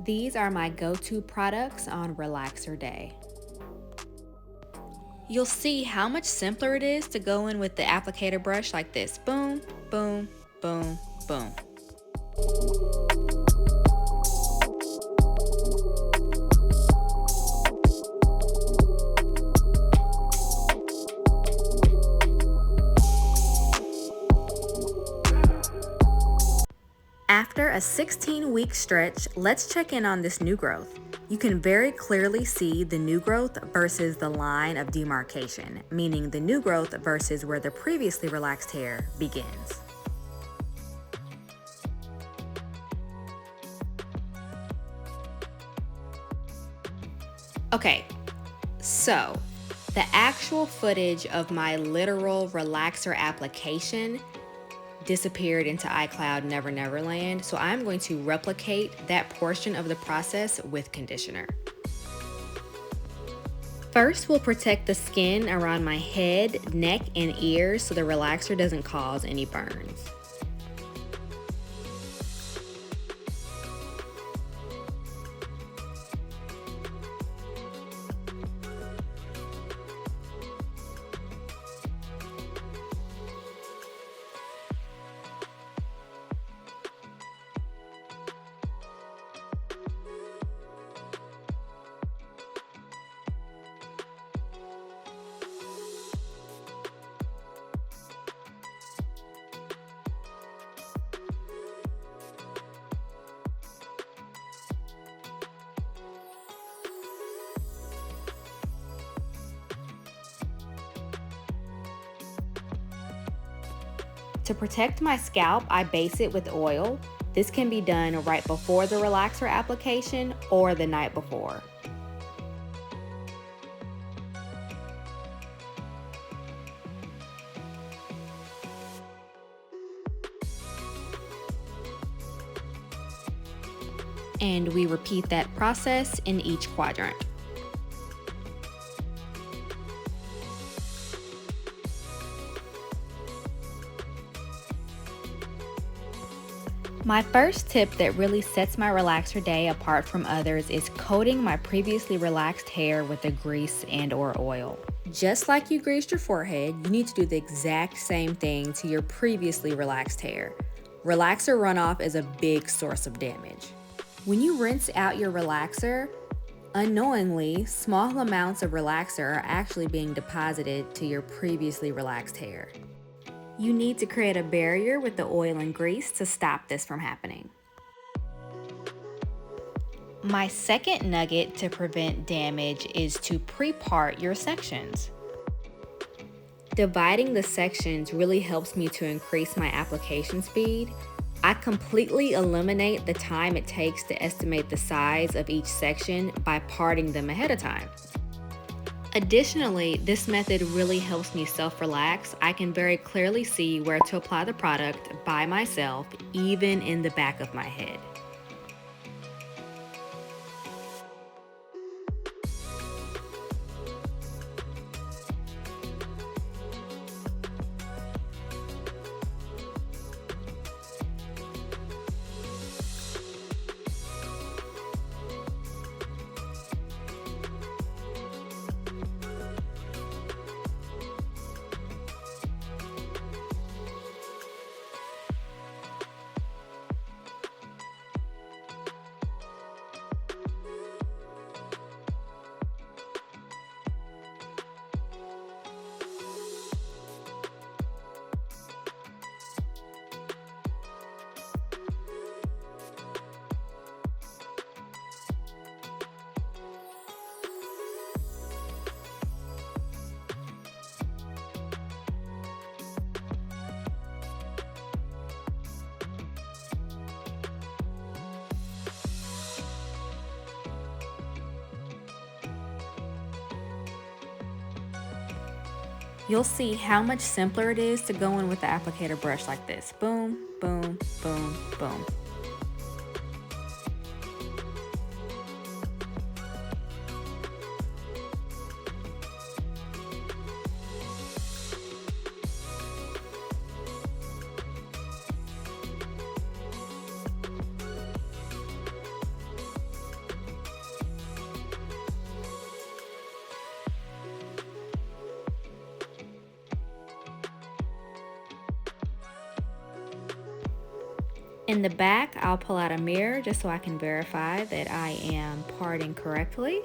These are my go-to products on relaxer day. You'll see how much simpler it is to go in with the applicator brush like this. Boom, boom, boom, boom. After a 16-week stretch, let's check in on this new growth. You can very clearly see the new growth versus the line of demarcation, meaning the new growth versus where the previously relaxed hair begins. Okay, so the actual footage of my literal relaxer application disappeared into iCloud Never Neverland, so I'm going to replicate that portion of the process with conditioner. First, we'll protect the skin around my head, neck, and ears so the relaxer doesn't cause any burns. To protect my scalp, I base it with oil. This can be done right before the relaxer application or the night before. And we repeat that process in each quadrant. My first tip that really sets my relaxer day apart from others is coating my previously relaxed hair with a grease and/or oil. Just like you greased your forehead, you need to do the exact same thing to your previously relaxed hair. Relaxer runoff is a big source of damage. When you rinse out your relaxer, unknowingly, small amounts of relaxer are actually being deposited to your previously relaxed hair. You need to create a barrier with the oil and grease to stop this from happening. My second nugget to prevent damage is to pre-part your sections. Dividing the sections really helps me to increase my application speed. I completely eliminate the time it takes to estimate the size of each section by parting them ahead of time. Additionally, this method really helps me self-relax. I can very clearly see where to apply the product by myself, even in the back of my head. You'll see how much simpler it is to go in with the applicator brush like this. Boom, boom, boom, boom. In the back, I'll pull out a mirror just so I can verify that I am parting correctly.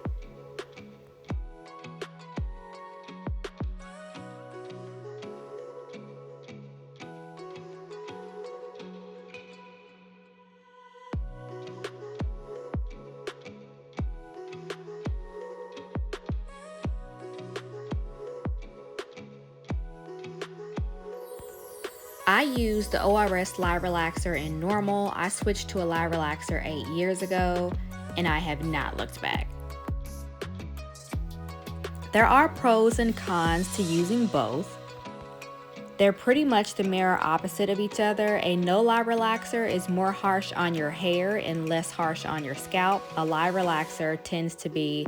I used the ORS Lye Relaxer in normal. I switched to a Lye Relaxer 8 years ago, and I have not looked back. There are pros and cons to using both. They're pretty much the mirror opposite of each other. A no lye relaxer is more harsh on your hair and less harsh on your scalp. A lye relaxer tends to be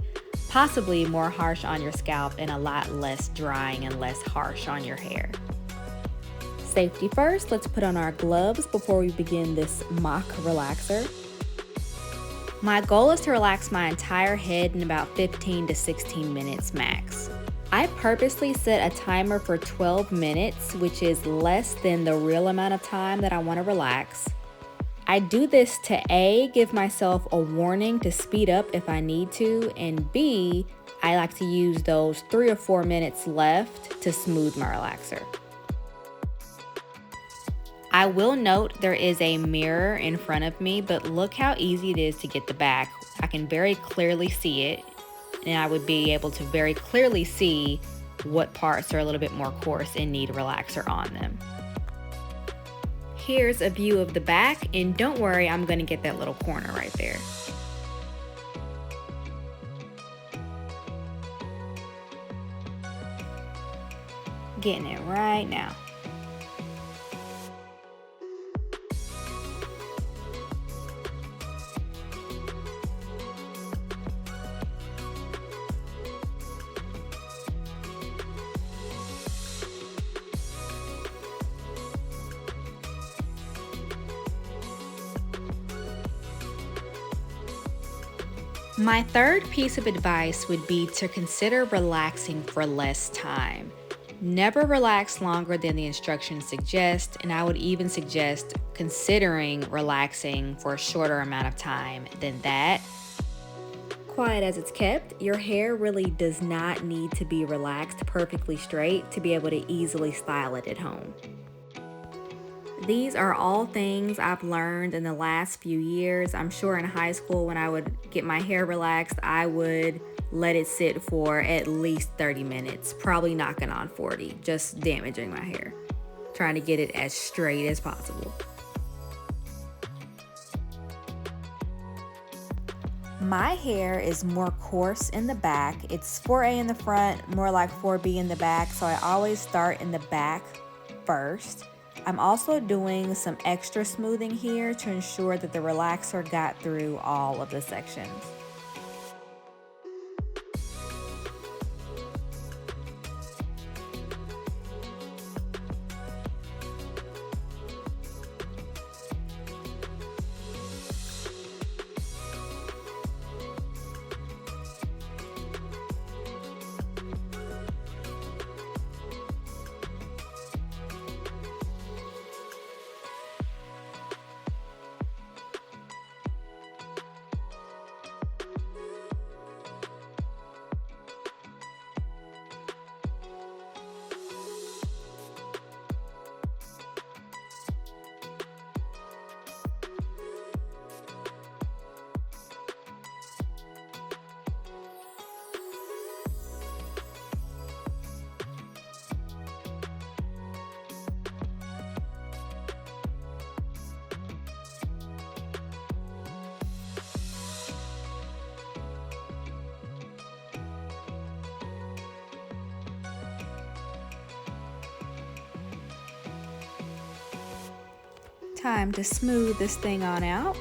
possibly more harsh on your scalp and a lot less drying and less harsh on your hair. Safety first, let's put on our gloves before we begin this mock relaxer. My goal is to relax my entire head in about 15 to 16 minutes max. I purposely set a timer for 12 minutes, which is less than the real amount of time that I want to relax. I do this to A, give myself a warning to speed up if I need to, and B, I like to use those 3 or 4 minutes left to smooth my relaxer. I will note there is a mirror in front of me, but look how easy it is to get the back. I can very clearly see it, and I would be able to very clearly see what parts are a little bit more coarse and need a relaxer on them. Here's a view of the back, and don't worry, I'm gonna get that little corner right there. Getting it right now. My third piece of advice would be to consider relaxing for less time. Never relax longer than the instructions suggest, and I would even suggest considering relaxing for a shorter amount of time than that. Quiet as it's kept, your hair really does not need to be relaxed perfectly straight to be able to easily style it at home. These are all things I've learned in the last few years. I'm sure in high school when I would get my hair relaxed, I would let it sit for at least 30 minutes, probably knocking on 40, just damaging my hair, trying to get it as straight as possible. My hair is more coarse in the back. It's 4A in the front, more like 4B in the back, so I always start in the back first. I'm also doing some extra smoothing here to ensure that the relaxer got through all of the sections. Time to smooth this thing on out.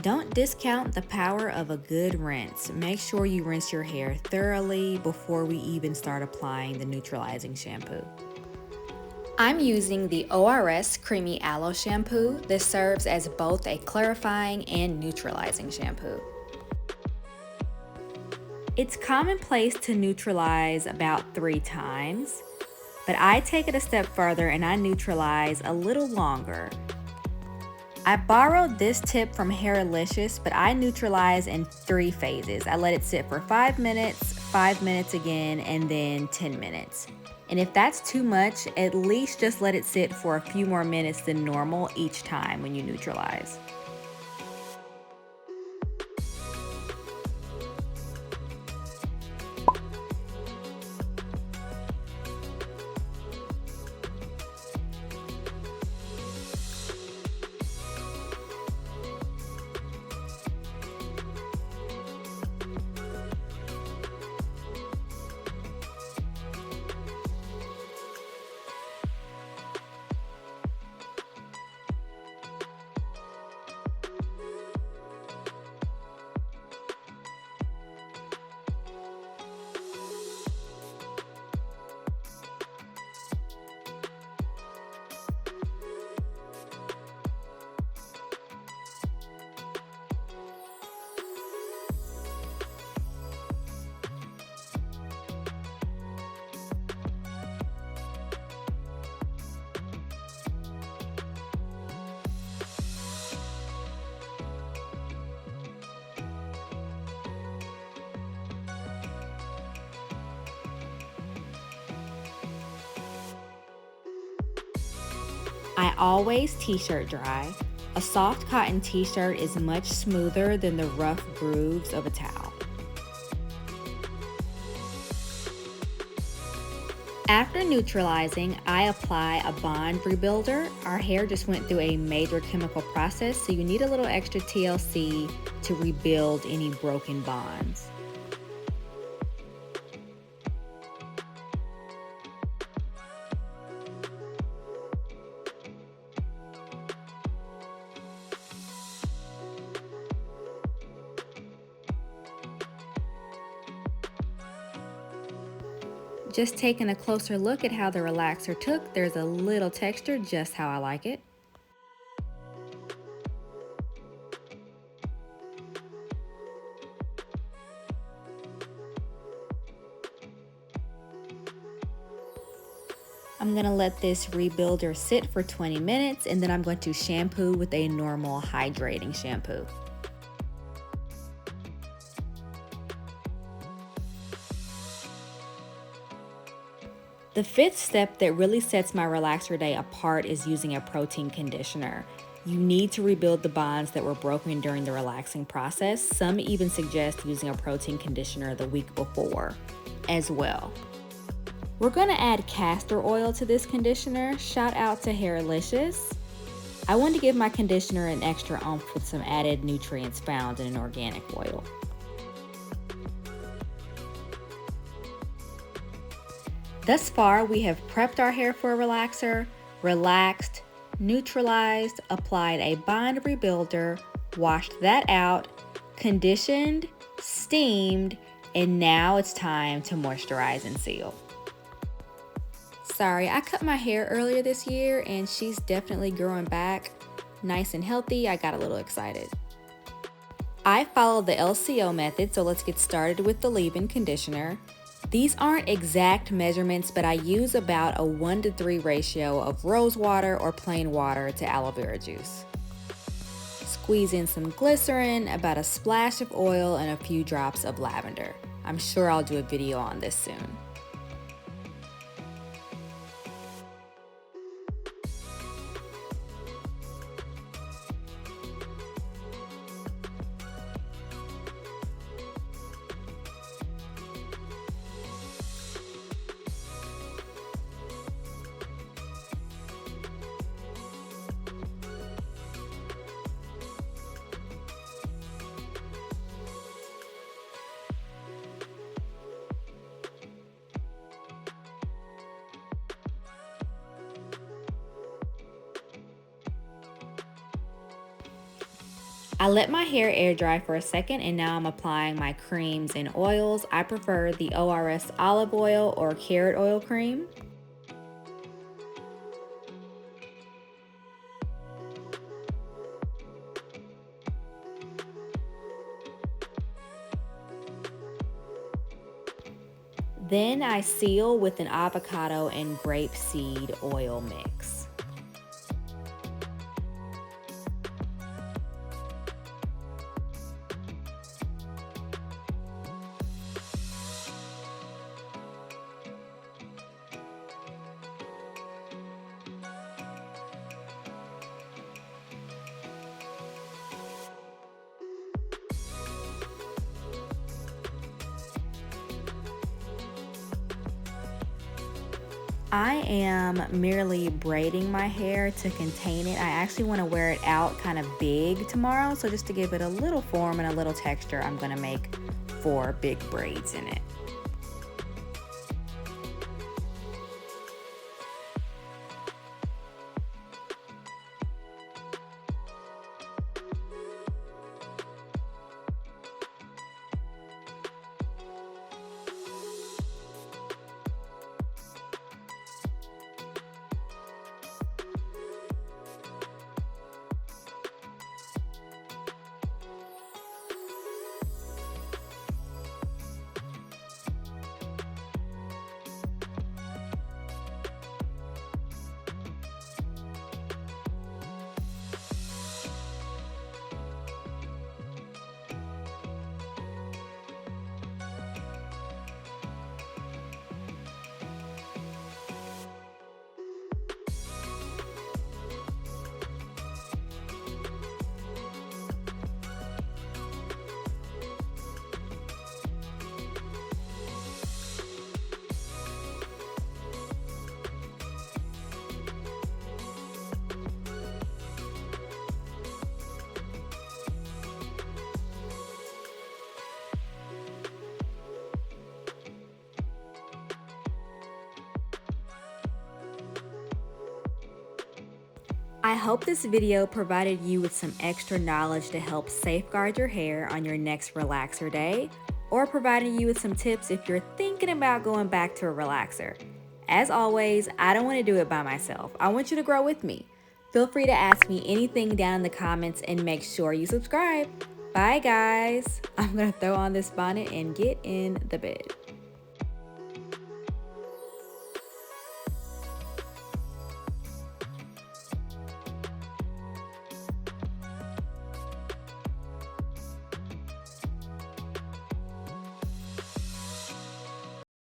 Don't discount the power of a good rinse. Make sure you rinse your hair thoroughly before we even start applying the neutralizing shampoo. I'm using the ORS Creamy Aloe Shampoo. This serves as both a clarifying and neutralizing shampoo. It's commonplace to neutralize about 3 times, but I take it a step further and I neutralize a little longer. I borrowed this tip from Hairlicious, but I neutralize in 3 phases. I let it sit for 5 minutes, 5 minutes again, and then 10 minutes. And if that's too much, at least just let it sit for a few more minutes than normal each time when you neutralize. I always t-shirt dry. A soft cotton t-shirt is much smoother than the rough grooves of a towel. After neutralizing, I apply a bond rebuilder. Our hair just went through a major chemical process, so you need a little extra TLC to rebuild any broken bonds. Just taking a closer look at how the relaxer took, there's a little texture just how I like it. I'm gonna let this rebuilder sit for 20 minutes and then I'm going to shampoo with a normal hydrating shampoo. The 5th step that really sets my relaxer day apart is using a protein conditioner. You need to rebuild the bonds that were broken during the relaxing process. Some even suggest using a protein conditioner the week before as well. We're gonna add castor oil to this conditioner. Shout out to Hairlicious. I wanted to give my conditioner an extra oomph with some added nutrients found in an organic oil. Thus far, we have prepped our hair for a relaxer, relaxed, neutralized, applied a bond rebuilder, washed that out, conditioned, steamed, and now it's time to moisturize and seal. Sorry, I cut my hair earlier this year and she's definitely growing back nice and healthy. I got a little excited. I followed the LCO method, so let's get started with the leave-in conditioner. These aren't exact measurements, but I use about a 1:3 ratio of rose water or plain water to aloe vera juice. Squeeze in some glycerin, about a splash of oil, and a few drops of lavender. I'm sure I'll do a video on this soon. I let my hair air dry for a second and now I'm applying my creams and oils. I prefer the ORS Olive Oil or Carrot Oil Creme. Then I seal with an avocado and grapeseed oil mix. I am merely braiding my hair to contain it. I actually want to wear it out kind of big tomorrow, so just to give it a little form and a little texture, I'm going to make 4 big braids in it. I hope this video provided you with some extra knowledge to help safeguard your hair on your next relaxer day, or providing you with some tips if you're thinking about going back to a relaxer. As always, I don't want to do it by myself. I want you to grow with me. Feel free to ask me anything down in the comments and make sure you subscribe. Bye guys. I'm gonna throw on this bonnet and get in the bed.